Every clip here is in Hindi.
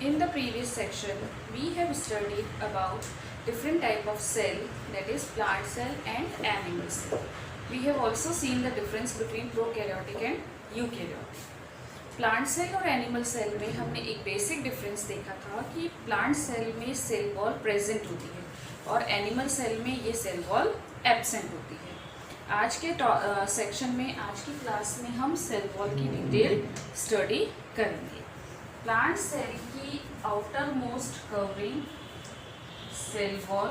In the previous section, we have studied about different type of cell, that is plant cell and animal cell. We have also seen the difference between prokaryotic and eukaryotic. Plant cell और एनिमल सेल में हमने एक बेसिक डिफरेंस देखा था कि प्लांट सेल में सेल वॉल प्रेजेंट होती है और एनिमल सेल में ये सेल वॉल एब्सेंट होती है. आज के सेक्शन में, आज की क्लास में हम सेल वॉल की डिटेल स्टडी करेंगे. प्लांट सेल की outermost covering cell wall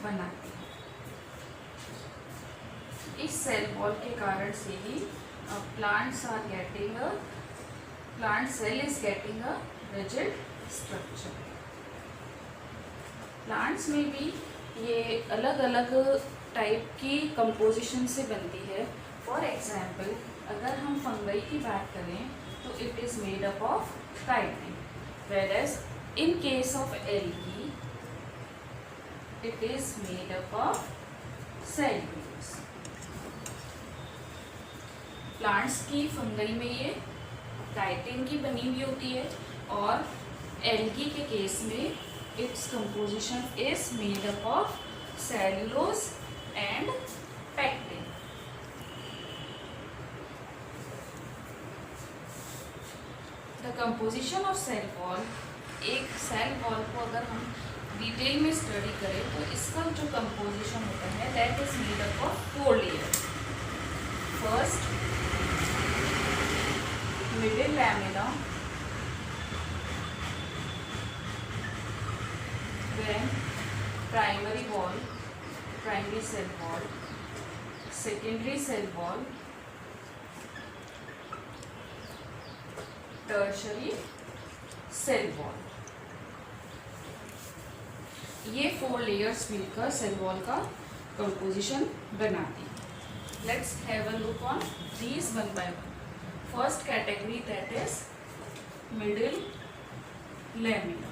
बनाती है. इस सेल वॉल के कारण से ही plant cell is getting a rigid structure. Plants में भी ये अलग अलग टाइप की कंपोजिशन से बनती है. फॉर एग्जाम्पल, अगर हम फंगई की बात करें तो it is made up of chitin, whereas in case of algae it is made up of cellulose. Plants की फंगई में ये काइटिन की बनी हुई होती है और एल्गी के केस में its composition is made up of cellulose and pectin. The composition of cell wall, एक सेल वॉल को अगर हम डिटेल में स्टडी करें तो इसका जो कंपोजिशन होता है that is made up of 4 layer. First, middle lamina, then primary wall, primary cell wall, secondary cell wall, tertiary cell wall. ये 4 लेयर्स मिलकर सेल वॉल का कंपोजिशन बनाती है. Let's have a look on these one by one. First category, that is middle lamina.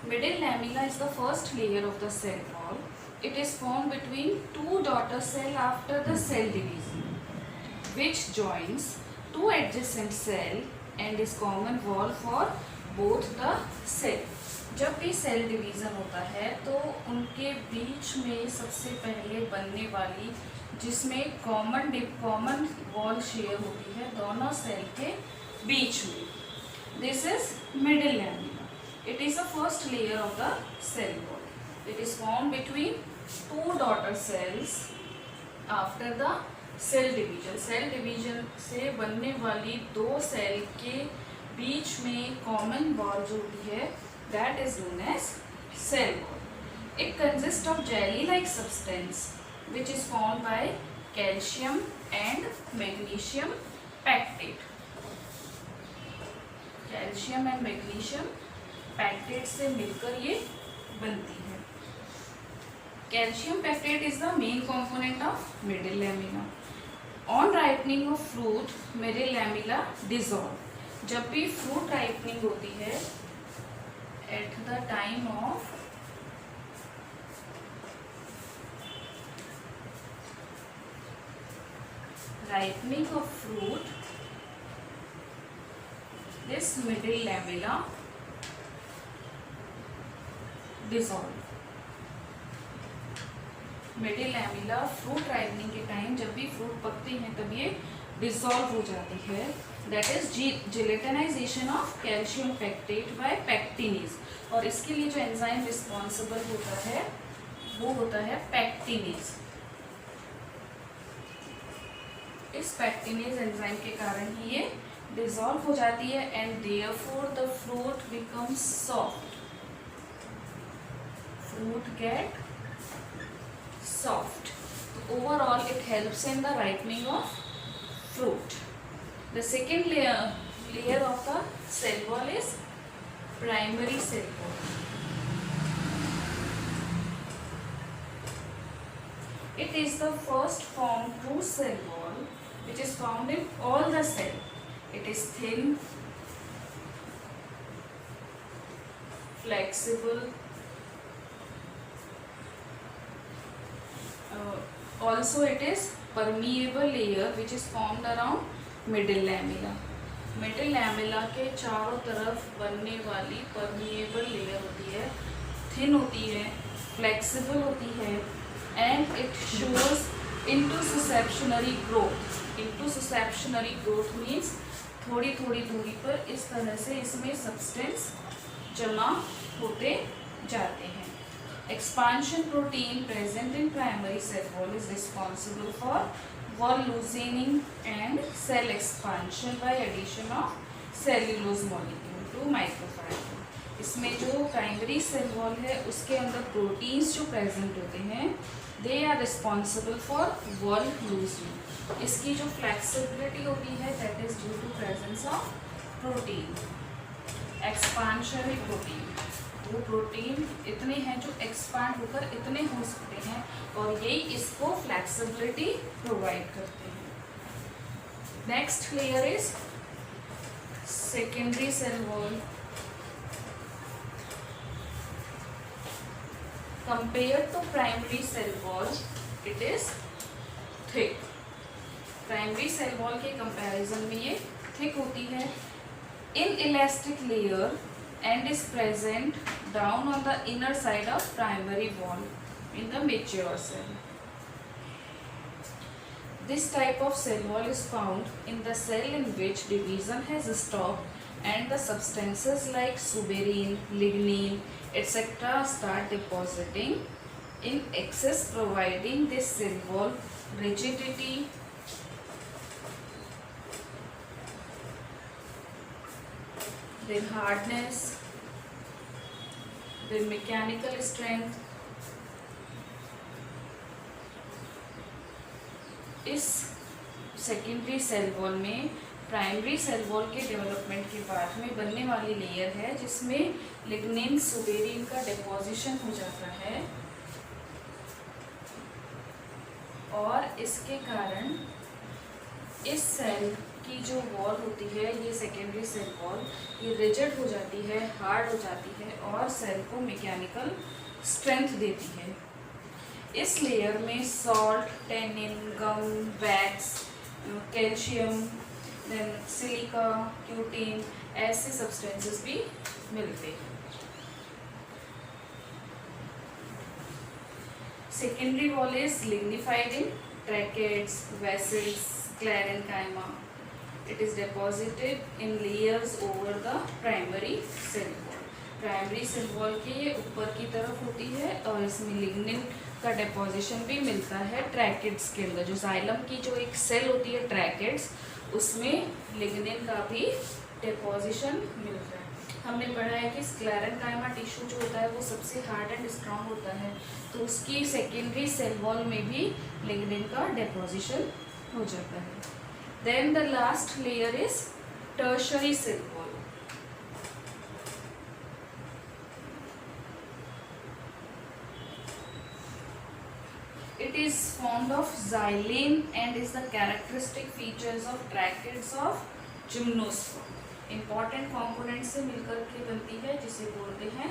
Middle lamina is the first layer of the cell wall. It is formed between two daughter cell after the cell division, which joins two adjacent cell and is common wall for both the cell. जब भी सेल डिवीज़न होता है तो उनके बीच में सबसे पहले बनने वाली, जिसमें कॉमन वॉल शेयर होती है दोनों सेल के बीच में, this is middle lamina. It is the first layer of the cell wall. It is form between two daughter cells after the cell division. Cell division से बनने वाली दो सेल के बीच में कॉमन वॉल जो होती है that is known as cell wall. It consists of jelly-like substance which is formed by calcium and magnesium pectate. Calcium and magnesium pectate से मिलकर ये बनती है. Calcium pectate is the main component of middle lamina. On ripening of fruit, middle lamina dissolve. जब भी fruit ripening होती है, at the time of ripening of fruit, this middle lamina dissolve. Middle lamella fruit ripening के टाइम, जब भी फ्रूट पकते हैं तब ये डिसॉल्व हो जाती है. That is gelatinisation of calcium pectate by pectinase. और इसके लिए जो एंजाइम रिस्पॉन्सिबल होता है वो होता है पेक्टिनेज. इस पेक्टिनेज एंजाइम के कारण ही ये डिसॉल्व हो जाती है and therefore the fruit becomes soft. Fruit get soft. Overall, it helps in the ripening of fruit. The second layer of the cell wall is primary cell wall. It is the first formed true cell wall which is found in all the cell. It is thin, flexible, also it is permeable layer which is formed around middle lamella. Middle lamella के चारों तरफ बनने वाली परमिएबल लेयर होती है, थिन होती है, फ्लेक्सिबल होती है and it shows intercalary growth. Intercalary growth means थोड़ी थोड़ी दूरी पर इस तरह से इसमें सब्सटेंस जमा होते जाते हैं। Expansion protein present in primary cell wall is responsible for wall loosening and cell expansion by addition of cellulose molecule to microfibre. इसमें जो प्राइमरी सेल वॉल है उसके अंदर प्रोटीन्स जो प्रेजेंट होते हैं they are responsible for wall loosening. इसकी जो फ्लेक्सिबिलिटी होती है that is due to presence of protein. Expansionary protein, वो प्रोटीन इतने हैं जो एक्सपांड होकर इतने हो सकते हैं और यही इसको फ्लेक्सिबिलिटी प्रोवाइड करते हैं। Next layer is secondary cell wall. Compare to primary cell wall it is thick. Primary cell wall के कंपैरिजन में ये थिक होती है। Inelastic layer and is present down on the inner side of primary wall in the mature cell. This type of cell wall is found in the cell in which division has stopped and the substances like suberin, lignin, etc. start depositing in excess, providing this cell wall rigidity, then hardness, then mechanical strength। इस सेकेंडरी सेल वॉल में प्राइमरी सेल वॉल के डेवलपमेंट के बाद में बनने वाली लेयर है जिसमें लिग्निन सुबेरिन का डिपोजिशन हो जाता है और इसके कारण इस सेल की जो वॉल होती है ये सेकेंडरी सेल वॉल ये रिजिड हो जाती है, हार्ड हो जाती है और सेल को मैकेनिकल स्ट्रेंथ देती है। इस लेयर में salt, tannin, gum, wax, calcium, then silica, cutin ऐसे सब्सटेंसेस भी मिलते हैं। Secondary wall is lignified in tracheids, vessels, sclerenchyma. It is deposited in layers over the primary cell wall. Primary cell wall के ये ऊपर की तरफ होती है और इसमें लिग्निन का डेपोजिशन भी मिलता है ट्रैकेट्स के अंदर। जो जाइलम की जो एक सेल होती है ट्रैकेट्स उसमें लिग्निन का भी डेपोजिशन मिलता है। हमने पढ़ा है कि स्क्लेरेंकाइमा टिश्यू जो होता है वो सबसे हार्ड एंड स्ट्रॉन्ग होता है तो उसकी सेकेंडरी सेल वॉल में भी लिग्निन का डेपोजिशन हो जाता है। Then the last layer is tertiary cell wall. It is formed of xylem and is the characteristic features of tracheids of gymnosperm. Important component से मिलकर के बनती है जिसे बोलते हैं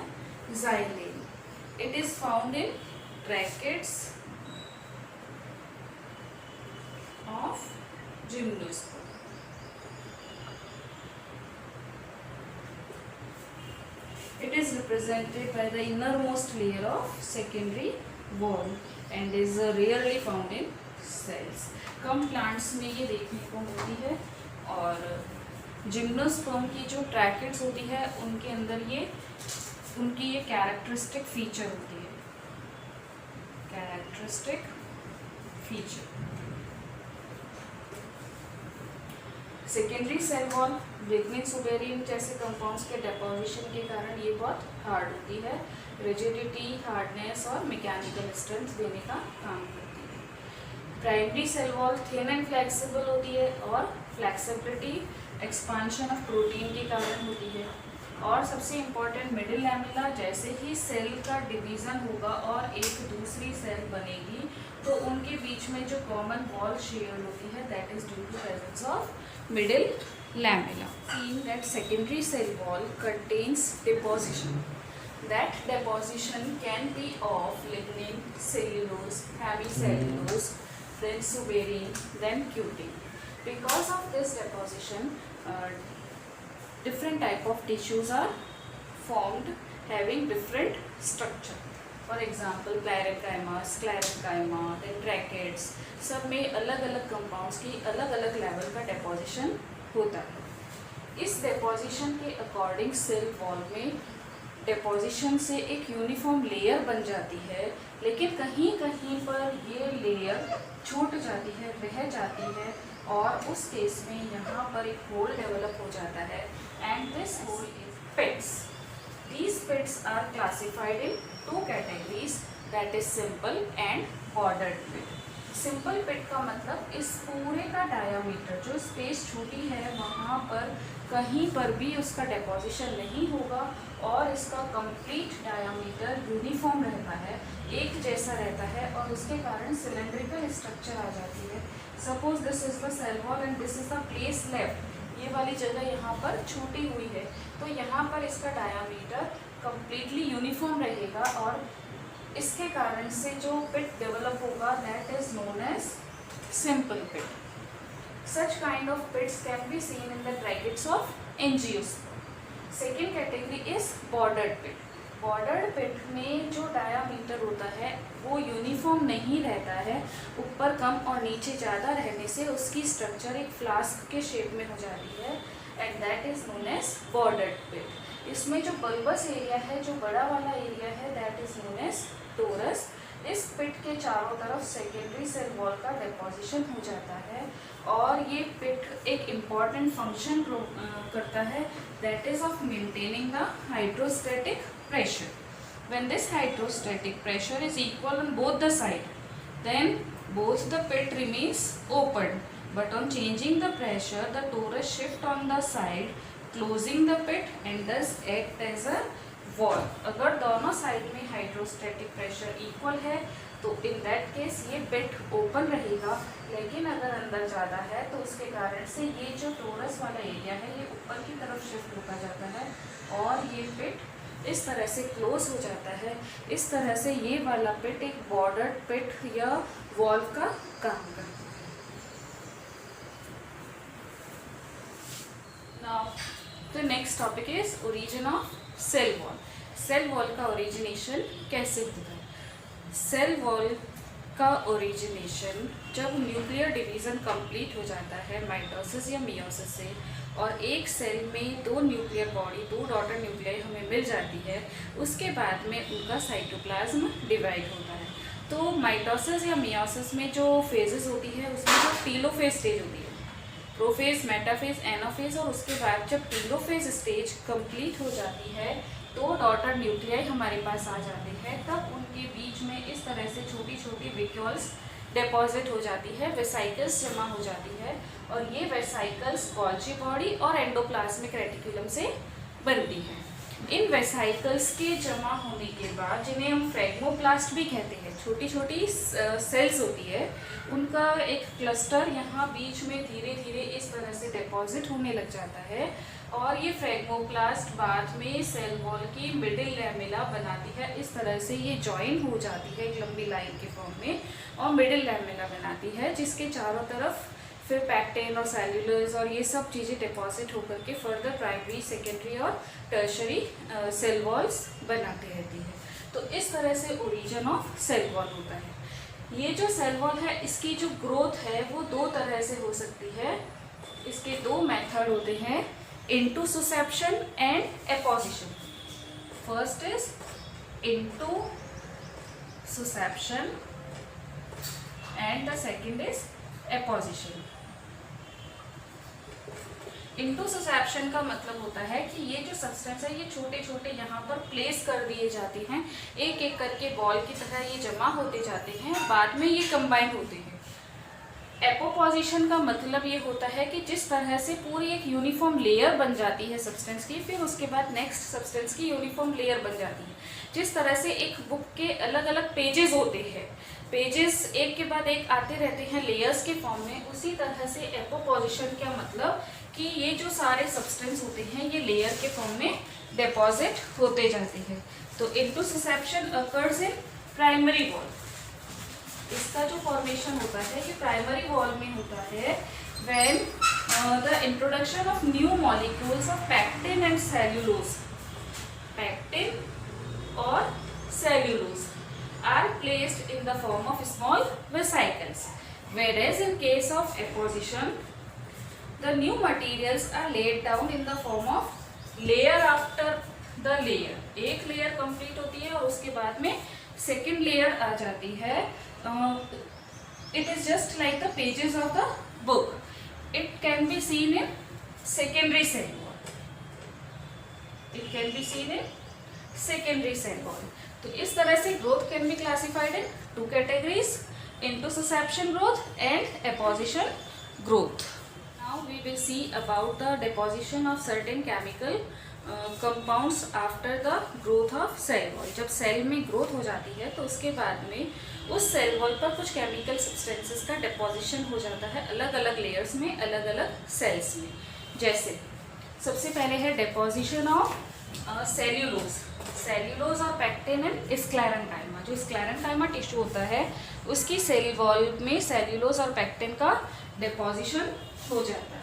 xylem. It is found in tracheids of gymnosperm. It is represented by the innermost layer of secondary wall and is rarely found in cells. Come plants में ये देखने को मिलती है और जिम्नोस्पर्म की जो ट्रैकेट्स होती है उनके अंदर ये उनकी ये कैरेक्टरिस्टिक फीचर होती है। Characteristic feature secondary cell wall lignin suberin जैसे कंपाउंड्स के डेपोजिशन के कारण ये बहुत हार्ड होती है, रिजिडिटी, हार्डनेस और मैकेनिकल स्ट्रेंथ देने का काम करती है। Primary cell wall thin and flexible होती है और फ्लेक्सिबिलिटी एक्सपांशन ऑफ प्रोटीन के कारण होती है। और सबसे इम्पॉर्टेंट मिडिल लैमेला जैसे ही सेल का डिवीज़न होगा और एक दूसरी सेल बनेगी तो उनके बीच में जो कॉमन वॉल शेयर होती है that is due to presence of middle lamella. Seeing that secondary cell wall contains deposition. That deposition can be of lignin, cellulose, hemicellulose, then suberin, then cutin. Because of this deposition, different type of tissues are formed having different structure. For example, parenchyma, sclerenchyma, then tracheids, सब में अलग अलग कंपाउंड्स की अलग अलग लेवल का डेपोजिशन होता है. इस डेपोजिशन के अकॉर्डिंग सेल वॉल में डेपोजिशन से एक यूनिफॉर्म लेयर बन जाती है, लेकिन कहीं कहीं पर ये लेयर छूट जाती है, रह जाती है, और उस केस में यहाँ पर एक होल डेवलप हो जाता है, and this whole is pits. These pits are classified in two categories, that is simple and bordered pit. Simple pit का मतलब इस पूरे का डायामीटर, जो स्पेस छोटी है वहाँ पर कहीं पर भी उसका डेपोजिशन नहीं होगा और इसका कंप्लीट डायामीटर यूनिफॉर्म रहता है, एक जैसा रहता है, और उसके कारण सिलेंड्रिकल स्ट्रक्चर आ जाती है. Suppose this is the cell wall and this is the place left. ये वाली जगह यहाँ पर छूटी हुई है, तो यहाँ पर इसका डायामीटर कंप्लीटली यूनिफॉर्म रहेगा, और इसके कारण से जो पिट डेवलप होगा that is known as simple pit. Such kind of pits can be seen in the tracheids of angiosperm. Second category is bordered pit. Bordered pit में जो डायामीटर होता है वो यूनिफॉर्म नहीं रहता है, ऊपर कम और नीचे ज़्यादा रहने से उसकी स्ट्रक्चर एक फ्लास्क के शेप में हो जाती है, and that is known as bordered pit. इसमें जो बल्बस एरिया है, जो बड़ा वाला एरिया है, that is known as torus. इस पिट के चारों तरफ सेकेंडरी सेल वॉल का डेपोजिशन हो जाता है, और ये पिट एक इम्पॉर्टेंट फंक्शन करता है, that is of maintaining the hydrostatic pressure. When this hydrostatic pressure is equal on both the side, then both the pit remains open, but on changing the pressure the torus shift on the side closing the pit and thus act as a wall. अगर दोनों साइड में हाइड्रोस्टैटिक प्रेशर इक्वल है तो इन दैट केस ये पिट ओपन रहेगा, लेकिन अगर अंदर ज़्यादा है तो उसके कारण से ये जो टोरस वाला एरिया है ये ऊपर की तरफ शिफ्ट होता जाता है, और ये पिट इस तरह से क्लोज हो जाता है. इस तरह से ये वाला पिट एक बॉर्डर्ड पिट या वॉल्व का काम करता है. Now the next topic is origin of cell wall. Cell wall का ओरिजिनेशन कैसे होता है? सेल वॉल का ओरिजिनेशन जब न्यूक्लियर डिवीज़न कंप्लीट हो जाता है माइटोसिस या मियोसिस से, और एक सेल में दो न्यूक्लियर बॉडी, दो डॉटर न्यूक्लियाई हमें मिल जाती है, उसके बाद में उनका साइटोप्लाज्म डिवाइड होता है. तो माइटोसिस या मियोसिस में जो फेजेस होती है उसमें जो टीलोफेज स्टेज होती है, प्रोफेज, मेटाफेज, एनाफेज, और उसके बाद जब टीलोफेज स्टेज कंप्लीट हो जाती है तो डॉटर न्यूक्लियाई हमारे पास आ जाते हैं. तब उनके बीच में इस तरह से छोटी छोटी वेक्यूल्स डिपॉजिट हो जाती है, वेसाइकल्स जमा हो जाती है, और ये वेसाइकल्स गोल्जी बॉडी और एंडोप्लाज्मिक रेटिकुलम से बनती है. इन वेसाइकल्स के जमा होने के बाद, जिन्हें हम फ्रेगमोप्लास्ट भी कहते हैं, छोटी छोटी सेल्स होती है, उनका एक क्लस्टर यहाँ बीच में धीरे धीरे इस तरह से डिपॉजिट होने लग जाता है, और ये फ्रेगमोप्लास्ट बाद में सेल वॉल की मिडिल लैमेला बनाती है. इस तरह से ये जॉइन हो जाती है एक लंबी लाइन के फॉर्म में, और मिडिल लैमेला बनाती है, जिसके चारों तरफ फिर पैक्टेन और सेल्यूलोज और ये सब चीज़ें डिपॉजिट होकर के फर्दर प्राइमरी, सेकेंडरी और टर्शरी सेल वॉल्स बनाती रहती है. तो इस तरह से ओरिजिन ऑफ सेल वॉल होता है. ये जो सेल वॉल है इसकी जो ग्रोथ है वो दो तरह से हो सकती है. इसके दो मेथड होते हैं, intussusception and apposition. First is intussusception and the second is apposition. Intussusception का मतलब होता है कि ये जो सब्सटेंस है ये छोटे छोटे यहाँ पर प्लेस कर दिए जाते हैं, एक एक करके बॉल की तरह ये जमा होते जाते हैं, बाद में ये कंबाइन होते हैं. एपोपोजिशन का मतलब ये होता है कि जिस तरह से पूरी एक यूनिफॉर्म लेयर बन जाती है सब्सटेंस की, फिर उसके बाद नेक्स्ट सब्सटेंस की यूनिफॉर्म लेयर बन जाती है. जिस तरह से एक बुक के अलग अलग पेजेस होते हैं, पेजेस एक के बाद एक आते रहते हैं लेयर्स के फॉर्म में, उसी तरह से एपोपोजिशन का मतलब कि ये जो सारे सब्सटेंस होते हैं ये लेयर के फॉर्म में डिपॉजिट होते जाते हैं. तो intussusception occurs in primary wall. इसका जो फॉर्मेशन होता है ये प्राइमरी वॉल में होता है, when the introduction of new molecules of pectin and cellulose, pectin or cellulose, are placed in the form of small vesicles, whereas in case of apposition, the new materials are laid down in the form of layer after the layer. एक लेयर कंप्लीट होती है और उसके बाद में सेकेंड लेयर आ जाती है. It is just like the pages of the book. It can be seen in secondary cell wall. It can be seen in secondary cell wall. तो इस तरह से growth can be classified in two categories: intussusception growth and apposition growth. Now we will see about the deposition of certain chemical compounds after the growth of cell wall. जब सेल में ग्रोथ हो जाती है तो उसके बाद में उस सेल वॉल पर कुछ केमिकल सब्सटेंसेस का डिपोजिशन हो जाता है अलग अलग लेयर्स में, अलग अलग सेल्स में. जैसे सबसे पहले है डिपोजिशन ऑफ सेल्यूलोज. सेल्यूलोज और पेक्टिन एंड स्क्लेरेंकाइमा. जो स्क्लेरेंकाइमा टिश्यू होता है उसकी सेल वॉल में सेल्यूलोज और पेक्टिन का डिपोजिशन हो जाता है.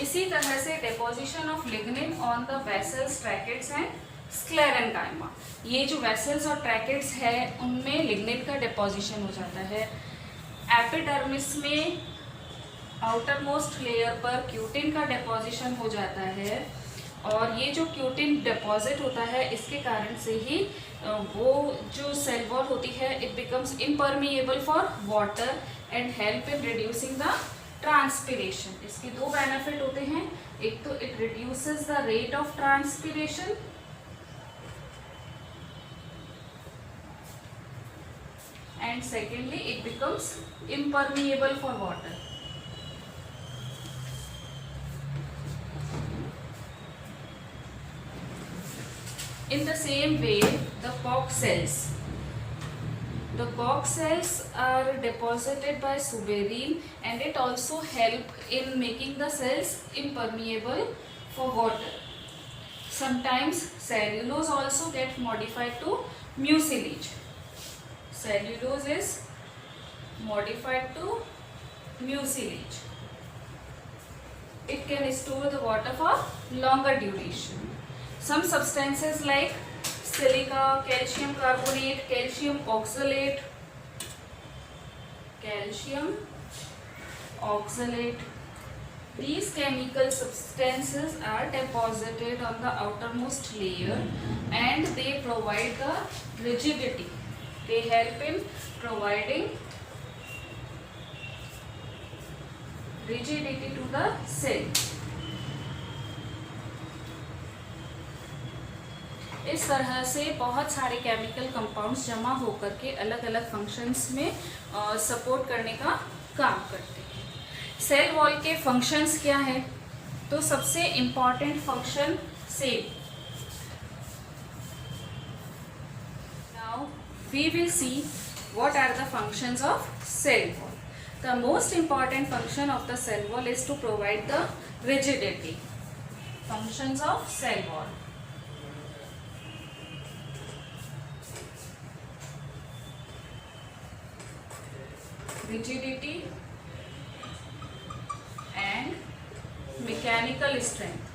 इसी तरह से deposition of lignin on the vessels, tracheids and sclerenchyma. ये जो वेसल्स और ट्रैकेट्स है उनमें लिग्निन का डिपोजिशन हो जाता है. एपिडर्मिस में आउटर मोस्ट लेयर पर क्यूटिन का डिपोजिशन हो जाता है और ये जो क्यूटिन डिपॉजिट होता है इसके कारण से ही वो जो सेल वॉल होती है it becomes impermeable for water and help in reducing the transpiration. इसके दो बेनिफिट होते हैं. एक तो it reduces the rate of transpiration and secondly it becomes impermeable for water. In the same way, the Koch cells. The Koch cells are deposited by suberin and it also help in making the cells impermeable for water. Sometimes cellulose also get modified to mucilage. Cellulose is modified to mucilage. It can store the water for longer duration. Some substances like silica, calcium carbonate, calcium oxalate, these chemical substances are deposited on the outermost layer and they provide the rigidity. They help in providing rigidity to the cell. इस तरह से बहुत सारे केमिकल कंपाउंड्स जमा होकर के अलग अलग फंक्शंस में सपोर्ट करने का काम करते हैं. सेल वॉल के फंक्शंस क्या है? तो सबसे important function cell. Now we will see what are the functions of cell wall. The most important function of the cell wall is to provide the rigidity. Functions of cell wall. Rigidity and mechanical strength.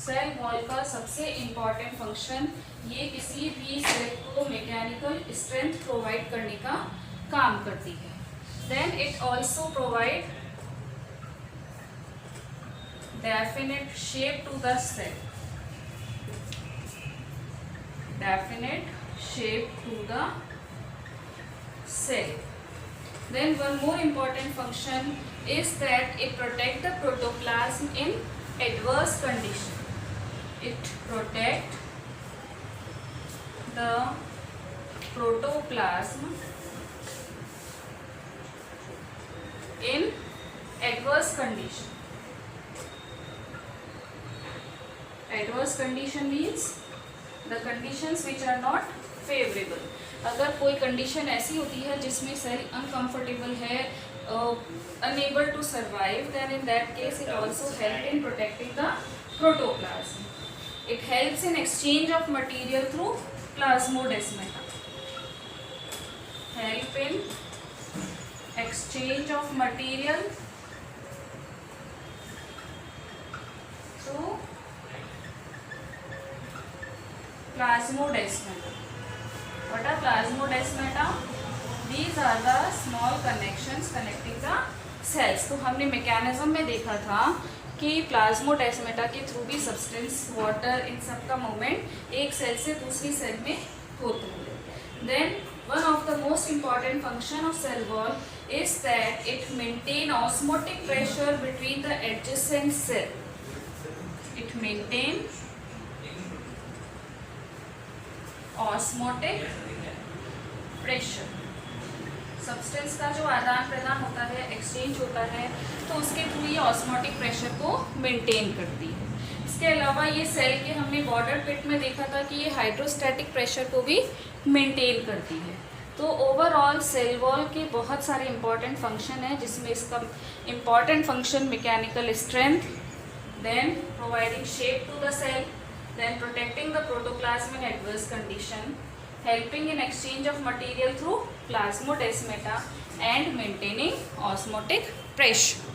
Cell wall का सबसे इम्पॉर्टेंट फंक्शन ये किसी भी सेल को मैकेनिकल स्ट्रेंथ प्रोवाइड करने का काम करती है. Then it also provide definite shape to the cell. Definite shape to the cell. Then one more important function is that it protect the protoplasm in adverse condition. It protect the protoplasm in adverse condition. Adverse condition means the conditions which are not favorable. अगर कोई कंडीशन ऐसी होती है जिसमें सेल अनकंफर्टेबल है, unable to survive, then in that case it also help in protecting the protoplasm. It helps in exchange of material through plasmodesmata. help in exchange of material through plasmodesmata. What are plasmodesmata? These are the small connections connecting the cells. तो हमने मैकेनिज्म में देखा था कि प्लाज्मोडेस्मेटा के थ्रू भी सब्सटेंस, वाटर, इन सब का मूवमेंट एक सेल से दूसरी सेल में होता है. Then one of the most important function of cell wall is that it maintain osmotic pressure between the adjacent cell. It maintain osmotic pressure. Substance का जो आदान प्रदान होता है, एक्सचेंज होता है, तो उसके थ्रू ये ऑस्मोटिक प्रेशर को मेंटेन करती है. इसके अलावा ये सेल के हमने बॉर्डर पिट में देखा था कि ये हाइड्रोस्टैटिक प्रेशर को भी मेंटेन करती है. तो ओवरऑल सेल वॉल के बहुत सारे इंपॉर्टेंट फंक्शन हैं, जिसमें इसका important function mechanical strength, then providing shape to the cell, then protecting the protoplasm in adverse condition, helping in exchange of material through plasmodesmata, and maintaining osmotic pressure.